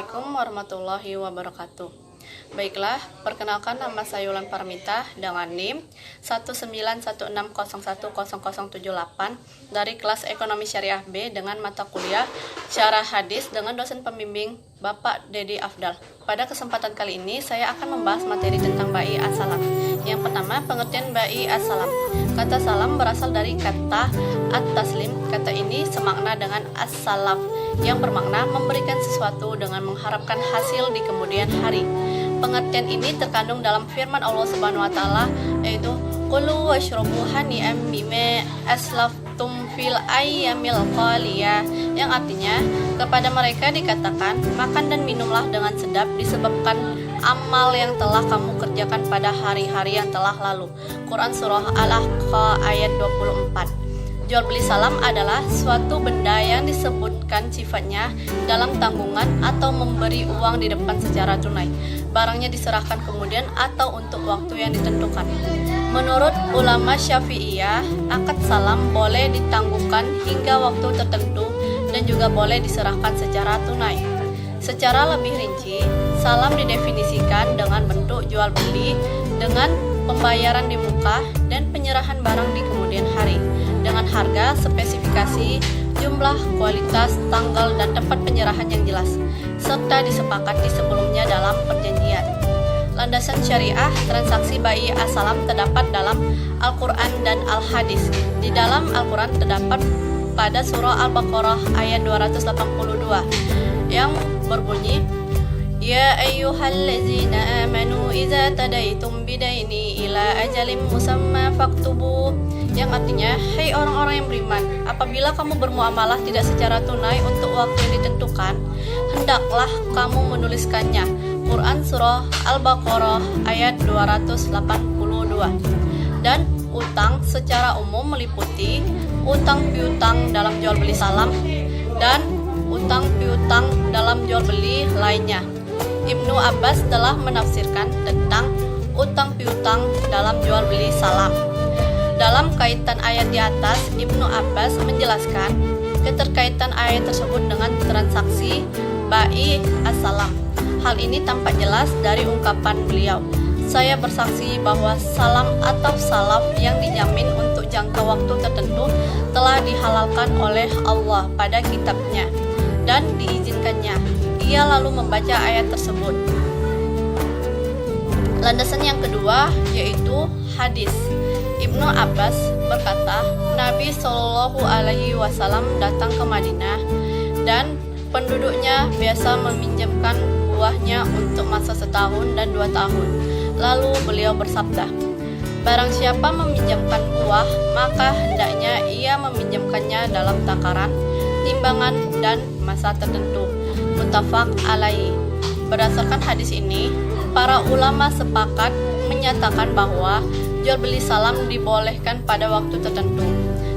Assalamualaikum warahmatullahi wabarakatuh. Baiklah, perkenalkan nama saya Yulan Parmita dengan NIM 19160100078 dari kelas Ekonomi Syariah B dengan mata kuliah Syarah Hadis dengan dosen pembimbing Bapak Dedi Afdal. Pada kesempatan kali ini saya akan membahas materi tentang ba'i as-salam. Yang pertama, pengertian ba'i as-salam. Kata salam berasal dari kata at-taslim. Kata ini semakna dengan as-salam yang bermakna memberikan sesuatu dengan mengharapkan hasil di kemudian hari. Pengertian ini terkandung dalam firman Allah Subhanahu wa taala, yaitu qulu washrabu hani'an bima aslaftum fil ayyamil qaliyah, yang artinya kepada mereka dikatakan, makan dan minumlah dengan sedap disebabkan amal yang telah kamu kerjakan pada hari-hari yang telah lalu. Quran surah Al-Ahqaf ayat 24. Jual beli salam adalah suatu benda yang disebutkan sifatnya dalam tanggungan atau memberi uang di depan secara tunai. Barangnya diserahkan kemudian atau untuk waktu yang ditentukan. Menurut ulama Syafi'iyah, akad salam boleh ditangguhkan hingga waktu tertentu dan juga boleh diserahkan secara tunai. Secara lebih rinci, salam didefinisikan dengan bentuk jual beli dengan pembayaran di muka dan penyerahan barang di kemudian hari dengan harga, spesifikasi, jumlah, kualitas, tanggal, dan tempat penyerahan yang jelas, serta disepakati sebelumnya dalam perjanjian. Landasan syariah transaksi ba'i as-salam terdapat dalam Al-Quran dan Al-Hadis. Di dalam Al-Quran terdapat pada surah Al-Baqarah ayat 282 yang berbunyi, Ya ayyuhallazina amanu idza tadaitum bidaini ila ajalin musamma faktubu, yang artinya, hai orang-orang yang beriman, apabila kamu bermuamalah tidak secara tunai untuk waktu yang ditentukan, hendaklah kamu menuliskannya. Quran surah Al-Baqarah ayat 282. Dan utang secara umum meliputi utang piutang dalam jual beli salam dan utang piutang dalam jual beli lainnya. Ibnu Abbas telah menafsirkan tentang utang piutang dalam jual beli salam. Dalam kaitan ayat di atas, Ibnu Abbas menjelaskan keterkaitan ayat tersebut dengan transaksi ba'i as-salam. Hal ini tampak jelas dari ungkapan beliau, saya bersaksi bahwa salam atau salaf yang dijamin untuk jangka waktu tertentu telah dihalalkan oleh Allah pada kitabnya dan diizinkannya. Ia lalu membaca ayat tersebut. Landasan yang kedua yaitu hadis. Ibnu Abbas berkata, Nabi Shallallahu Alaihi Wasallam datang ke Madinah dan penduduknya biasa meminjamkan buahnya untuk masa setahun dan 2 tahun. Lalu beliau bersabda, barang siapa meminjamkan buah, maka hendaknya ia meminjamkannya dalam takaran, timbangan, dan masa tertentu. Muttafaq alaihi. Berdasarkan hadis ini, para ulama sepakat menyatakan bahwa jual beli salam dibolehkan pada waktu tertentu.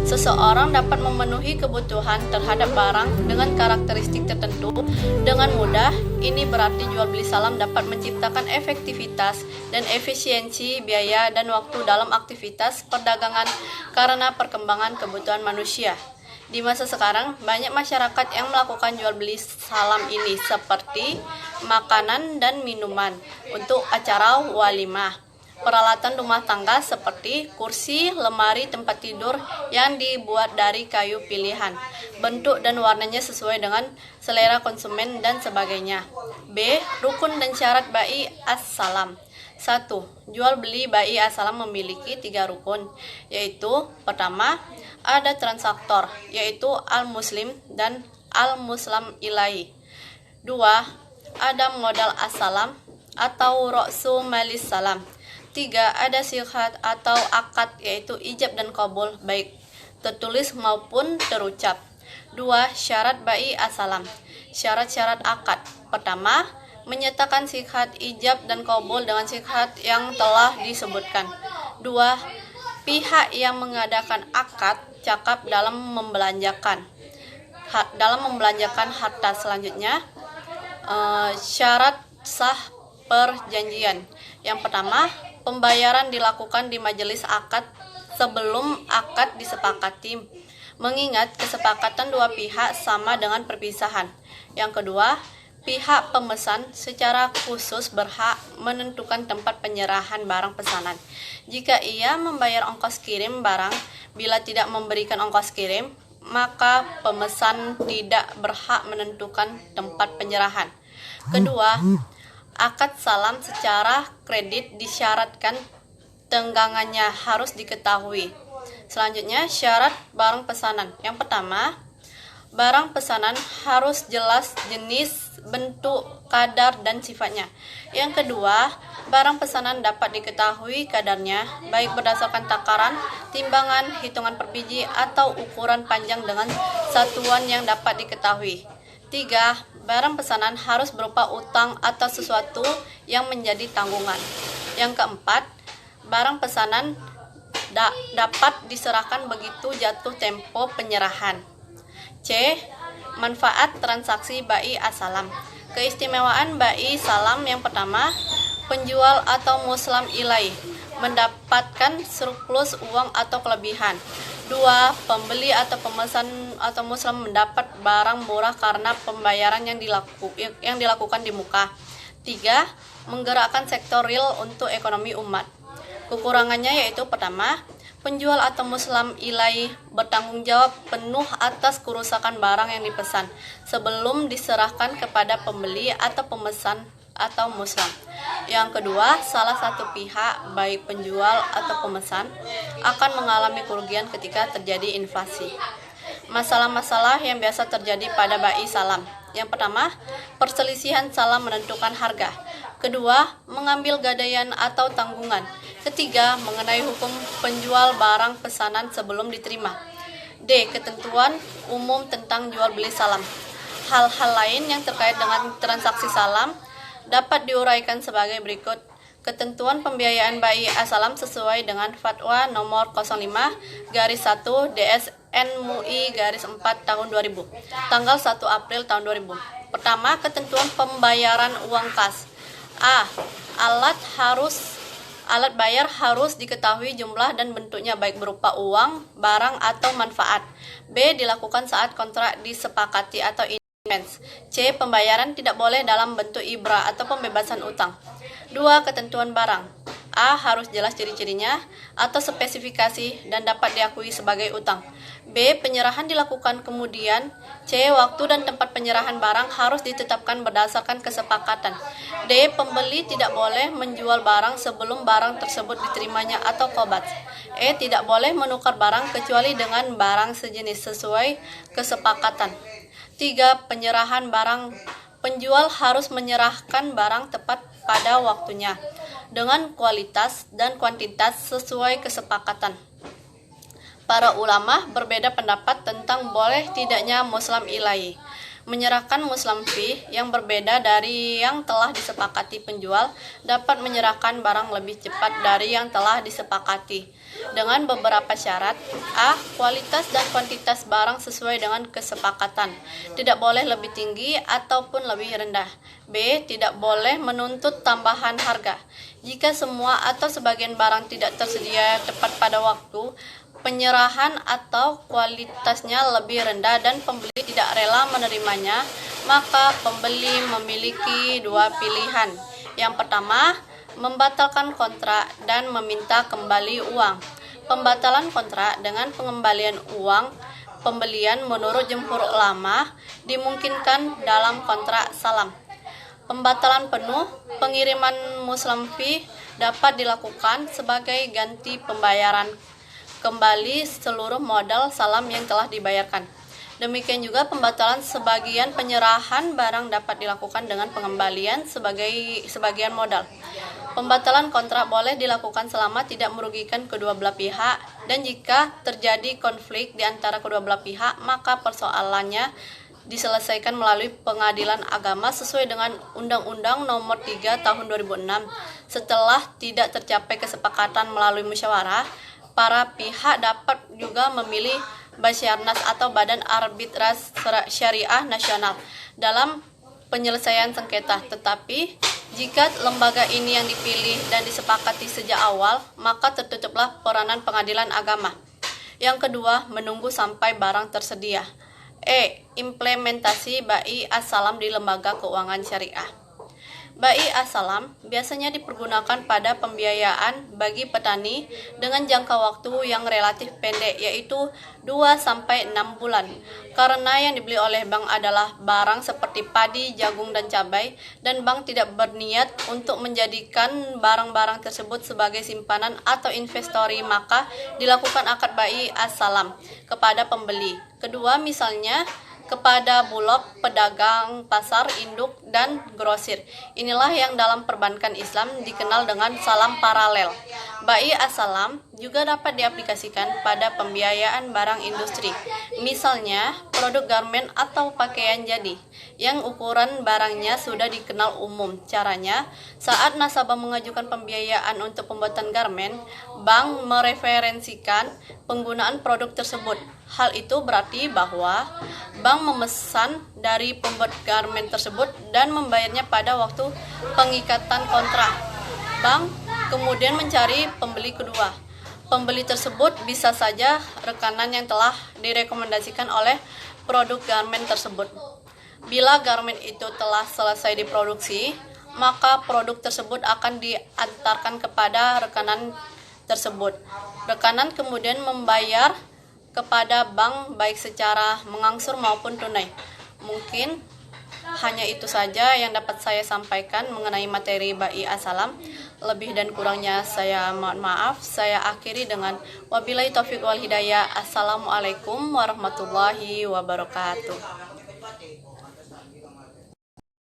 Seseorang dapat memenuhi kebutuhan terhadap barang dengan karakteristik tertentu dengan mudah. Ini berarti jual beli salam dapat menciptakan efektivitas dan efisiensi biaya dan waktu dalam aktivitas perdagangan karena perkembangan kebutuhan manusia. Di masa sekarang, banyak masyarakat yang melakukan jual beli salam ini seperti makanan dan minuman untuk acara walimah, peralatan rumah tangga seperti kursi, lemari, tempat tidur yang dibuat dari kayu pilihan, bentuk dan warnanya sesuai dengan selera konsumen dan sebagainya. B. Rukun dan syarat ba'i as-salam. 1. Jual beli ba'i as-salam memiliki 3 rukun, yaitu pertama, ada transaktor, yaitu al-muslim dan al-muslam ilai. 2. Ada modal as-salam atau ra'su malis salam. 3. Ada sihat atau akad, yaitu ijab dan qabul, baik tertulis maupun terucap. 2. Syarat ba'i as-salam. Syarat-syarat akad. Pertama, menyatakan sihat ijab dan qabul dengan sihat yang telah disebutkan. 2. Pihak yang mengadakan akad cakap dalam membelanjakan harta. Selanjutnya, syarat sah perjanjian. Yang pertama, pembayaran dilakukan di majelis akad sebelum akad disepakati, mengingat kesepakatan dua pihak sama dengan perpisahan. Yang kedua, pihak pemesan secara khusus berhak menentukan tempat penyerahan barang pesanan. Jika ia membayar ongkos kirim barang, bila tidak memberikan ongkos kirim, maka pemesan tidak berhak menentukan tempat penyerahan. Kedua, akad salam secara kredit disyaratkan tenggangannya harus diketahui. Selanjutnya, syarat barang pesanan. Yang pertama, barang pesanan harus jelas jenis, bentuk, kadar, dan sifatnya. Yang kedua, barang pesanan dapat diketahui kadarnya, baik berdasarkan takaran, timbangan, hitungan per biji, atau ukuran panjang dengan satuan yang dapat diketahui. 3. Barang pesanan harus berupa utang atau sesuatu yang menjadi tanggungan. Yang keempat, barang pesanan dapat diserahkan begitu jatuh tempo penyerahan. C. Manfaat transaksi bai asalam. Keistimewaan bai salam yang pertama, penjual atau muslam ilai mendapatkan surplus uang atau kelebihan. 2. Pembeli atau pemesan atau muslim mendapat barang murah karena pembayaran yang dilakukan di muka. 3. Menggerakkan sektor real untuk ekonomi umat. Kekurangannya yaitu pertama, penjual atau muslim ilai bertanggung jawab penuh atas kerusakan barang yang dipesan sebelum diserahkan kepada pembeli atau pemesan atau muslim. Yang kedua, salah satu pihak, baik penjual atau pemesan, akan mengalami kerugian ketika terjadi inflasi. Masalah-masalah yang biasa terjadi pada bai salam. Yang pertama, perselisihan salam menentukan harga. Kedua, mengambil gadaian atau tanggungan. Ketiga, mengenai hukum penjual barang pesanan sebelum diterima. D. Ketentuan umum tentang jual beli salam. Hal-hal lain yang terkait dengan transaksi salam dapat diuraikan sebagai berikut. Ketentuan pembiayaan bai asalam sesuai dengan Fatwa nomor 05/1 DSN MUI -4 tahun 2000, tanggal 1 April tahun 2000. Pertama, ketentuan pembayaran uang kas. A. Alat bayar harus diketahui jumlah dan bentuknya baik berupa uang, barang, atau manfaat. B. Dilakukan saat kontrak disepakati atau C. Pembayaran tidak boleh dalam bentuk ibrah atau pembebasan utang. 2. Ketentuan barang. A. Harus jelas ciri-cirinya atau spesifikasi dan dapat diakui sebagai utang. B. Penyerahan dilakukan kemudian. C. Waktu dan tempat penyerahan barang harus ditetapkan berdasarkan kesepakatan. D. Pembeli tidak boleh menjual barang sebelum barang tersebut diterimanya atau qobat. E. Tidak boleh menukar barang kecuali dengan barang sejenis sesuai kesepakatan. 3. Penyerahan barang. Penjual harus menyerahkan barang tepat pada waktunya dengan kualitas dan kuantitas sesuai kesepakatan. Para ulama berbeda pendapat tentang boleh tidaknya muslim ilai menyerahkan muslim fee yang berbeda dari yang telah disepakati. Penjual dapat menyerahkan barang lebih cepat dari yang telah disepakati dengan beberapa syarat. A. Kualitas dan kuantitas barang sesuai dengan kesepakatan, tidak boleh lebih tinggi ataupun lebih rendah. B. Tidak boleh menuntut tambahan harga. Jika semua atau sebagian barang tidak tersedia tepat pada waktu penyerahan atau kualitasnya lebih rendah dan pembeli tidak rela menerimanya, maka pembeli memiliki dua pilihan. Yang pertama, membatalkan kontrak dan meminta kembali uang. Pembatalan kontrak dengan pengembalian uang pembelian menurut jumhur ulama dimungkinkan dalam kontrak salam. Pembatalan penuh pengiriman muslim fee dapat dilakukan sebagai ganti pembayaran kembali seluruh modal salam yang telah dibayarkan. Demikian juga pembatalan sebagian penyerahan barang dapat dilakukan dengan pengembalian sebagian modal. Pembatalan kontrak boleh dilakukan selama tidak merugikan kedua belah pihak, dan jika terjadi konflik di antara kedua belah pihak, maka persoalannya diselesaikan melalui pengadilan agama sesuai dengan Undang-Undang Nomor 3 Tahun 2006. Setelah tidak tercapai kesepakatan melalui musyawarah, para pihak dapat juga memilih Basyarnas atau Badan Arbitras Syariah Nasional dalam penyelesaian sengketa. Tetapi jika lembaga ini yang dipilih dan disepakati sejak awal, maka tertutuplah peranan pengadilan agama. Yang kedua, menunggu sampai barang tersedia. Implementasi BAI As-Salam di lembaga keuangan syariah. BAI As-Salam biasanya dipergunakan pada pembiayaan bagi petani dengan jangka waktu yang relatif pendek, yaitu 2-6 bulan. Karena yang dibeli oleh bank adalah barang seperti padi, jagung, dan cabai, dan bank tidak berniat untuk menjadikan barang-barang tersebut sebagai simpanan atau investori, maka dilakukan akad BAI As-Salam kepada pembeli. Kedua, misalnya kepada bulog, pedagang pasar, induk, dan grosir. Inilah yang dalam perbankan Islam dikenal dengan salam paralel. BAI As-Salam juga dapat diaplikasikan pada pembiayaan barang industri, misalnya produk garmen atau pakaian jadi, yang ukuran barangnya sudah dikenal umum. Caranya, saat nasabah mengajukan pembiayaan untuk pembuatan garmen, bank mereferensikan penggunaan produk tersebut. Hal itu berarti bahwa bank memesan dari pembuat garmen tersebut dan membayarnya pada waktu pengikatan kontrak. Bank kemudian mencari pembeli kedua. Pembeli tersebut bisa saja rekanan yang telah direkomendasikan oleh produk garmen tersebut. Bila garmen itu telah selesai diproduksi, maka produk tersebut akan diantarkan kepada rekanan tersebut. Rekanan kemudian membayar kepada bank baik secara mengangsur maupun tunai. Mungkin hanya itu saja yang dapat saya sampaikan mengenai materi BAI As-Salam. Lebih dan kurangnya saya mohon maaf. Saya akhiri dengan wabillahi taufiq wal hidayah. Assalamualaikum warahmatullahi wabarakatuh.